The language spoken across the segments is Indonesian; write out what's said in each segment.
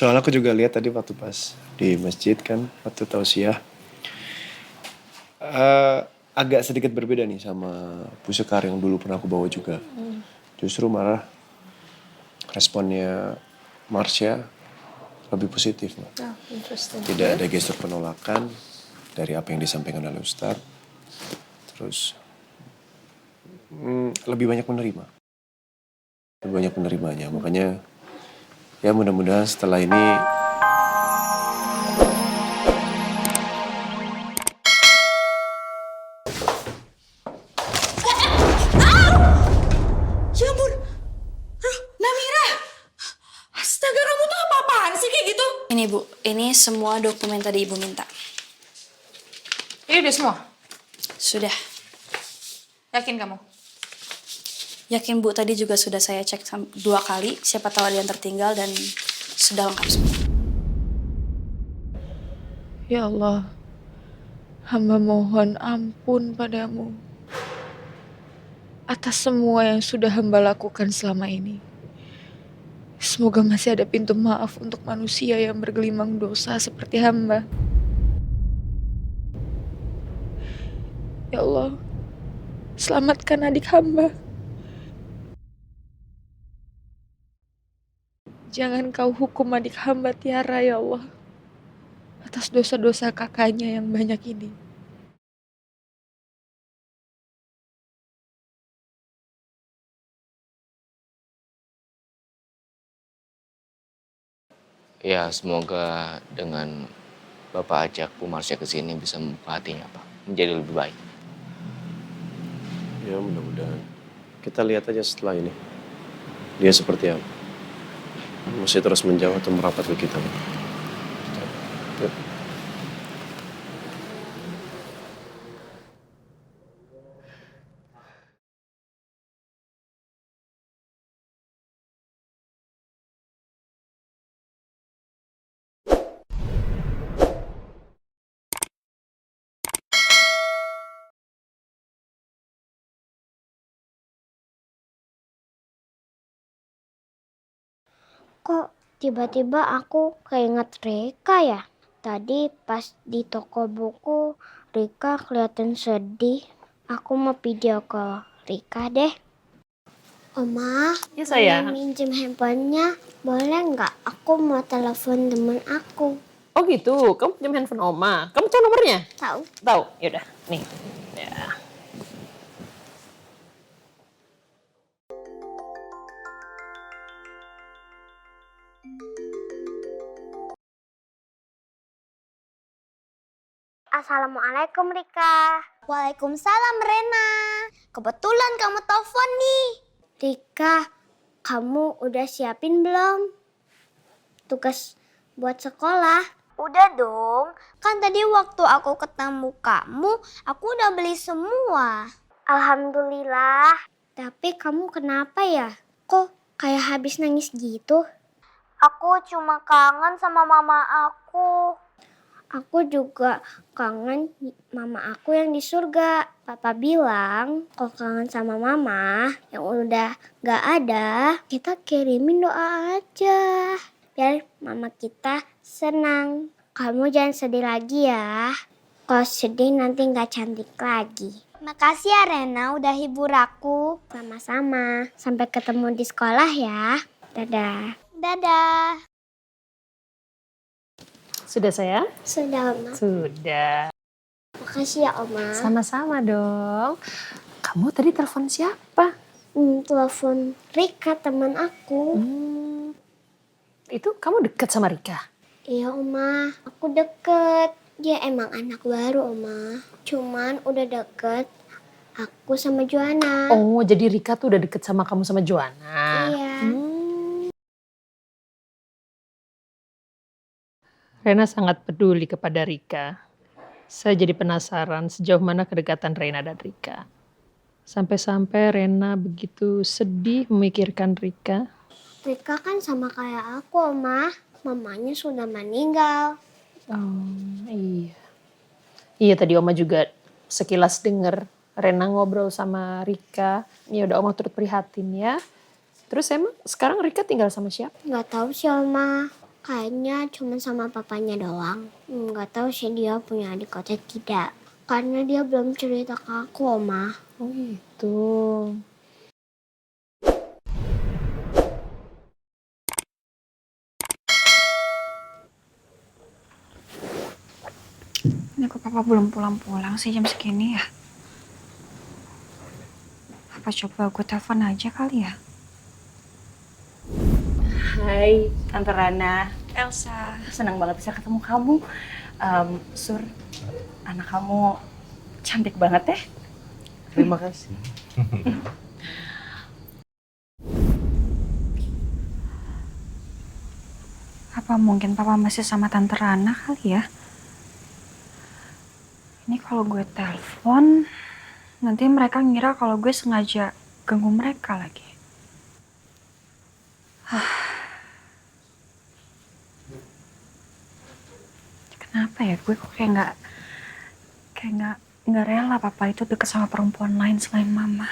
Soalnya aku juga lihat tadi waktu pas di masjid kan, waktu tausiah. Eh, agak sedikit berbeda nih sama pusekar yang dulu pernah aku bawa juga. Justru malah responnya Marsha lebih positif, Mbak. Oh, interesting. Tidak ada gestur penolakan dari apa yang disampaikan oleh Ustadz. Terus lebih banyak menerima. Lebih banyak menerimanya. Makanya ya mudah-mudahan setelah ini Ya ampun. Aduh, Namira. Astaga, kamu tuh apa-apaan sih kayak gitu? Ini Bu, ini semua dokumen tadi Ibu minta. Ini udah semua? Sudah. Yakin kamu? Yakin Bu, tadi juga sudah saya cek 2 kali. Siapa tahu ada yang tertinggal dan sudah lengkap semua. Ya Allah, hamba mohon ampun padamu atas semua yang sudah hamba lakukan selama ini. Semoga masih ada pintu maaf untuk manusia yang bergelimang dosa seperti hamba. Ya Allah, selamatkan adik hamba. Jangan kau hukum adik hamba Tiara, ya Allah, atas dosa-dosa kakaknya yang banyak ini. Ya, semoga dengan Bapak ajak Bu Marsha ke sini bisa membuka hatinya, Pak. Menjadi lebih baik. ya mudah-mudahan kita lihat aja setelah ini dia seperti apa. Masih terus menjauh atau merapat ke kita. Yuk. Kok tiba-tiba aku keinget Rika ya? Tadi pas di toko buku, Rika kelihatan sedih. Aku mau video call Rika deh. Oma, Ya, sayang. boleh minjem handphonenya? Boleh nggak? Aku mau telepon temen aku. Oh gitu, kamu pinjam handphone Oma. Kamu tahu nomornya? Tahu? Tahu, yaudah, nih. Ya. Assalamualaikum Rika. Waalaikumsalam Rena. Kebetulan kamu telepon nih. Rika, kamu udah siapin belum tugas buat sekolah? Udah dong. Kan tadi waktu aku ketemu kamu, aku udah beli semua. Alhamdulillah. Tapi kamu kenapa ya? Kok kayak habis nangis gitu? Aku cuma kangen sama mama aku. Aku juga kangen mama aku yang di surga. Papa bilang kalau kangen sama mama yang udah gak ada, kita kirimin doa aja. Biar mama kita senang. Kamu jangan sedih lagi ya. Kalau sedih nanti gak cantik lagi. Makasih ya Rena udah hibur aku. Sama-sama. Sampai ketemu di sekolah ya. Dadah. Dadah. Sudah sayang? Sudah, Oma. Sudah. Makasih ya, Oma. Sama-sama dong. Kamu tadi telepon siapa? Telepon Rika, teman aku. Itu kamu deket sama Rika? Iya, Oma. Aku deket. Dia emang anak baru, Oma. Cuman udah deket aku sama Joanna. Oh, jadi Rika tuh udah deket sama kamu sama Joanna? Iya. Rena sangat peduli kepada Rika. Saya jadi penasaran sejauh mana kedekatan Rena dan Rika. Sampai-sampai Rena begitu sedih memikirkan Rika. Rika kan sama kayak aku, Oma. Mamanya sudah meninggal. Oh, iya. Iya, tadi Oma juga sekilas denger Rena ngobrol sama Rika. Ya udah Oma turut prihatin ya. Terus emang sekarang Rika tinggal sama siapa? Nggak tahu sih, Oma. Kayaknya cuma sama papanya doang. Nggak tahu sih dia punya adik atau tidak. Karena dia belum cerita ke aku, Oma. Oh gitu. Ini kok papa belum pulang-pulang sih jam segini ya? Apa coba gue telepon aja kali ya? Hai, Tante Rana. Elsa. Senang banget bisa ketemu kamu. Sur, anak kamu cantik banget ya. Terima kasih. Apa mungkin papa masih sama Tante Rana kali ya? Ini kalau gue telepon, nanti mereka ngira kalau gue sengaja ganggu mereka lagi. Kenapa ya gue kok kayak nggak rela papa itu deket sama perempuan lain selain mama.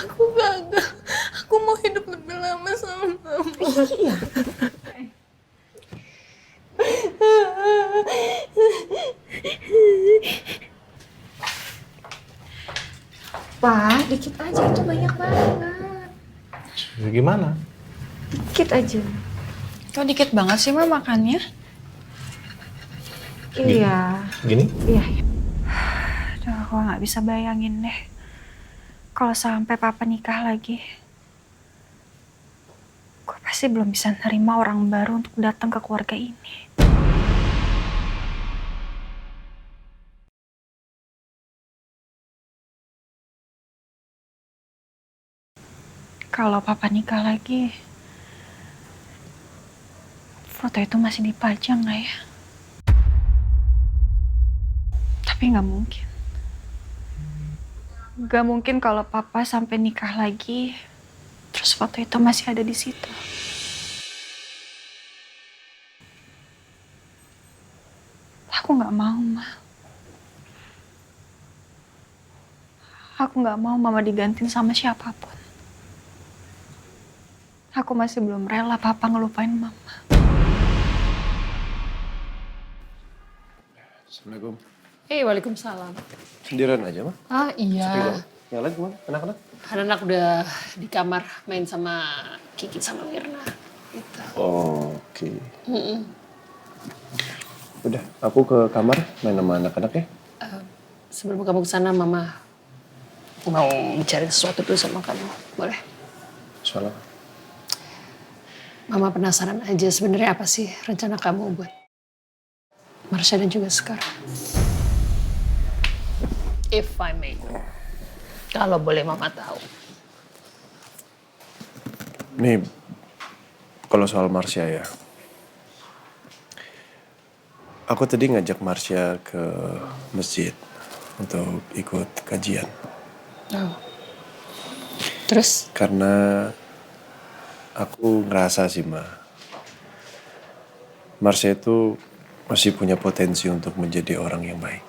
Aku gagal. Aku mau hidup lebih lama sama kamu. Iya. Pak, dikit aja itu banyak banget. Gimana? Dikit aja. Kok dikit banget sih Ma makannya? Iya. Gini? Iya. Aduh, aku nggak bisa bayangin deh. Kalau sampai papa nikah lagi, gue pasti belum bisa nerima orang baru untuk datang ke keluarga ini. Kalau papa nikah lagi, foto itu masih dipajang nggak ya? Tapi nggak mungkin. Nggak mungkin kalau papa sampai nikah lagi, terus foto itu masih ada di situ. Aku nggak mau, Ma. Aku nggak mau mama digantiin sama siapapun. Aku masih belum rela papa ngelupain mama. Assalamualaikum. Waalaikumsalam. Sendirian aja, Mah? Ah iya. Yang lain kemana? Anak-anak? Anak-anak udah di kamar main sama Kiki sama Mirna. Gitu. Oke. Udah, aku ke kamar main sama anak-anak ya. Sebelum kamu kesana, Mama mau bicara sesuatu dulu sama kamu. Boleh? Soal apa? Mama penasaran aja sebenarnya apa sih rencana kamu buat Marsha dan juga sekarang. If I may. Kalau boleh Mama tahu. Nih, kalau soal Marsha ya. Aku tadi ngajak Marsha ke masjid untuk ikut kajian. Oh. Terus? Karena aku ngerasa sih, Ma. Marsha itu masih punya potensi untuk menjadi orang yang baik.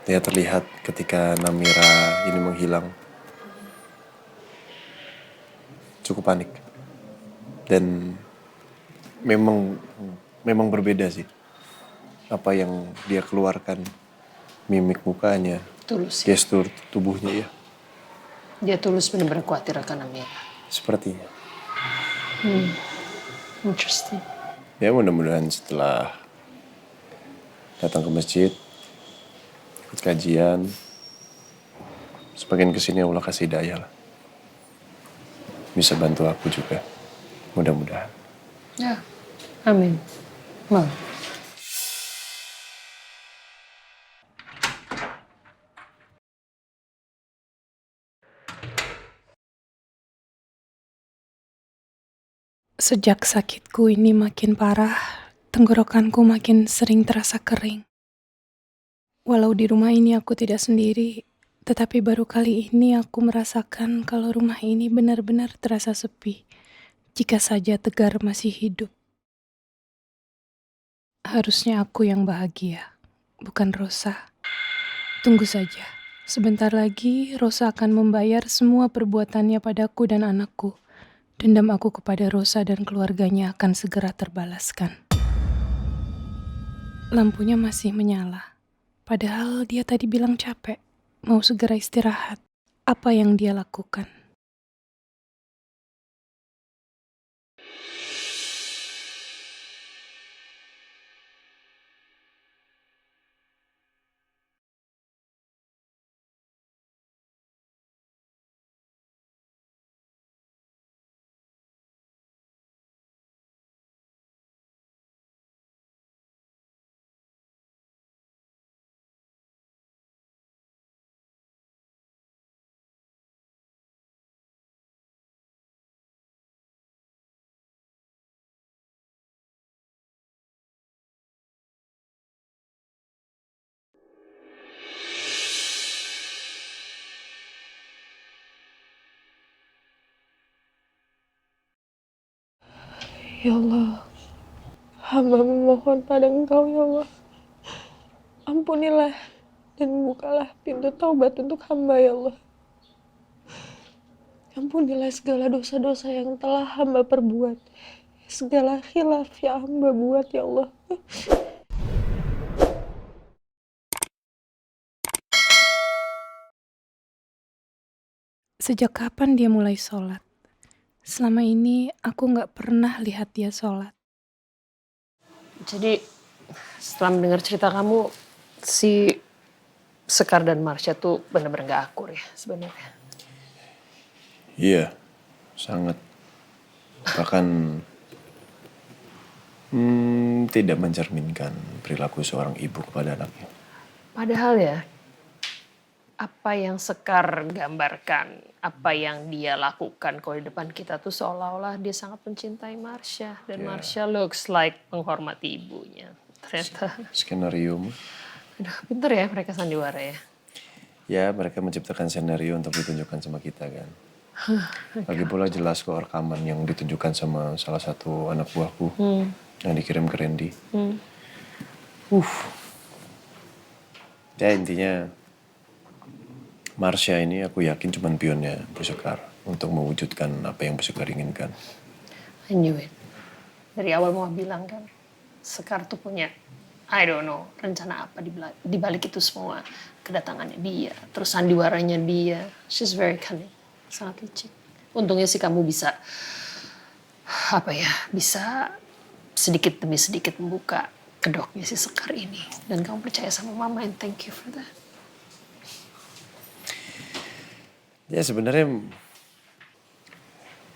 Ya terlihat ketika Namira ini menghilang. Cukup panik. Dan memang berbeda sih. Apa yang dia keluarkan, mimik mukanya, Tulus ya? gestur tubuhnya ya. Dia tulus benar-benar khawatir akan Amira. Sepertinya. Interesting. Ya mudah-mudahan setelah datang ke masjid, ikut kajian, semakin kesini Allah kasih hidayah lah. Bisa bantu aku juga, mudah-mudahan. Ya, amin. Mau. Sejak sakitku ini makin parah, tenggorokanku makin sering terasa kering. Walau di rumah ini aku tidak sendiri, tetapi baru kali ini aku merasakan kalau rumah ini benar-benar terasa sepi, jika saja Tegar masih hidup. Harusnya aku yang bahagia, bukan Rosa. Tunggu saja. Sebentar lagi Rosa akan membayar semua perbuatannya padaku dan anakku. Dendam aku kepada Rosa dan keluarganya akan segera terbalaskan. Lampunya masih menyala. Padahal dia tadi bilang capek, mau segera istirahat. Apa yang dia lakukan? Ya Allah, hamba memohon pada Engkau ya Allah. Ampunilah dan bukalah pintu taubat untuk hamba ya Allah. Ampunilah segala dosa-dosa yang telah hamba perbuat. Segala khilaf yang hamba buat ya Allah. Sejak kapan dia mulai sholat? Selama ini aku nggak pernah lihat dia sholat. Jadi setelah mendengar cerita kamu, si Sekar dan Marsha tuh bener-bener gak akur ya sebenarnya. Iya, sangat. Bahkan tidak mencerminkan perilaku seorang ibu kepada anaknya. Padahal ya, apa yang Sekar gambarkan, apa yang dia lakukan kalau di depan kita tuh seolah-olah dia sangat mencintai Marsha. Dan Marsha looks like menghormati ibunya. Ternyata. Skenario. Aduh, pinter ya mereka sandiwara ya. Ya, mereka menciptakan skenario untuk ditunjukkan sama kita kan. Lagi pula jelas kok rekaman yang ditunjukkan sama salah satu anak buahku yang dikirim ke Randy. Ya intinya Marsha ini aku yakin cuma pionnya Bu Sekar untuk mewujudkan apa yang Bu Sekar inginkan. I knew it. Dari awal mau bilang kan, Sekar tuh punya, I don't know, rencana apa di balik itu semua. Kedatangannya dia, terus sandiwaranya dia. She's very cunning, sangat licik. Untungnya sih kamu bisa, bisa sedikit demi sedikit membuka kedoknya si Sekar ini. Dan kamu percaya sama Mama, and thank you for that. Ya sebenarnya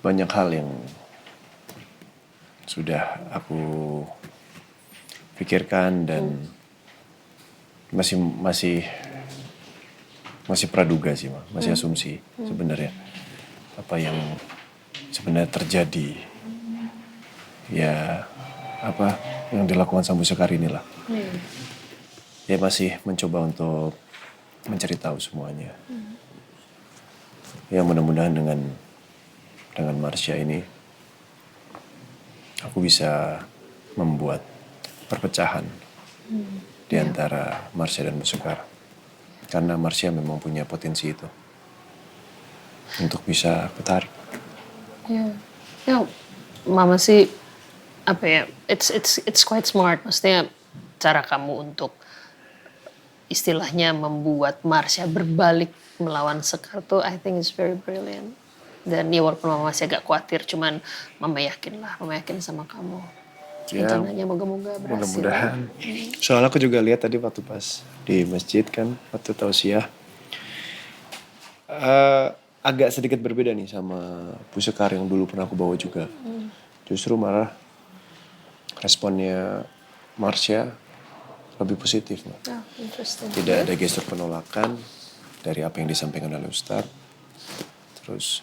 banyak hal yang sudah aku pikirkan dan masih praduga sih, masih asumsi sebenarnya apa yang sebenarnya terjadi, ya apa yang dilakukan sama Bu Sekar inilah. Ya masih mencoba untuk mencari tahu semuanya. Ya mudah-mudahan dengan Marsha ini aku bisa membuat perpecahan di antara Marsha dan Bu Sekar. Karena Marsha memang punya potensi itu untuk bisa ketarik. Ya, Mama sih it's quite smart. Maksudnya cara kamu untuk istilahnya membuat Marsha berbalik melawan Sekar tuh I think is very brilliant. Dan ya walaupun Mama masih agak khawatir, cuman Mama yakin sama kamu. Rencananya moga-moga berhasil. Mudah-mudahan. Soalnya aku juga lihat tadi waktu pas di masjid kan, waktu tausiah. Agak sedikit berbeda nih sama Bu Sekar yang dulu pernah aku bawa juga. Justru malah responnya Marsha lebih positif. Interesting. Tidak ada gestur penolakan dari apa yang disampaikan oleh Ustadz. Terus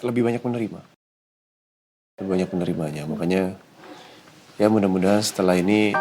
lebih banyak menerima. Lebih banyak menerimanya. Makanya ya mudah-mudahan setelah ini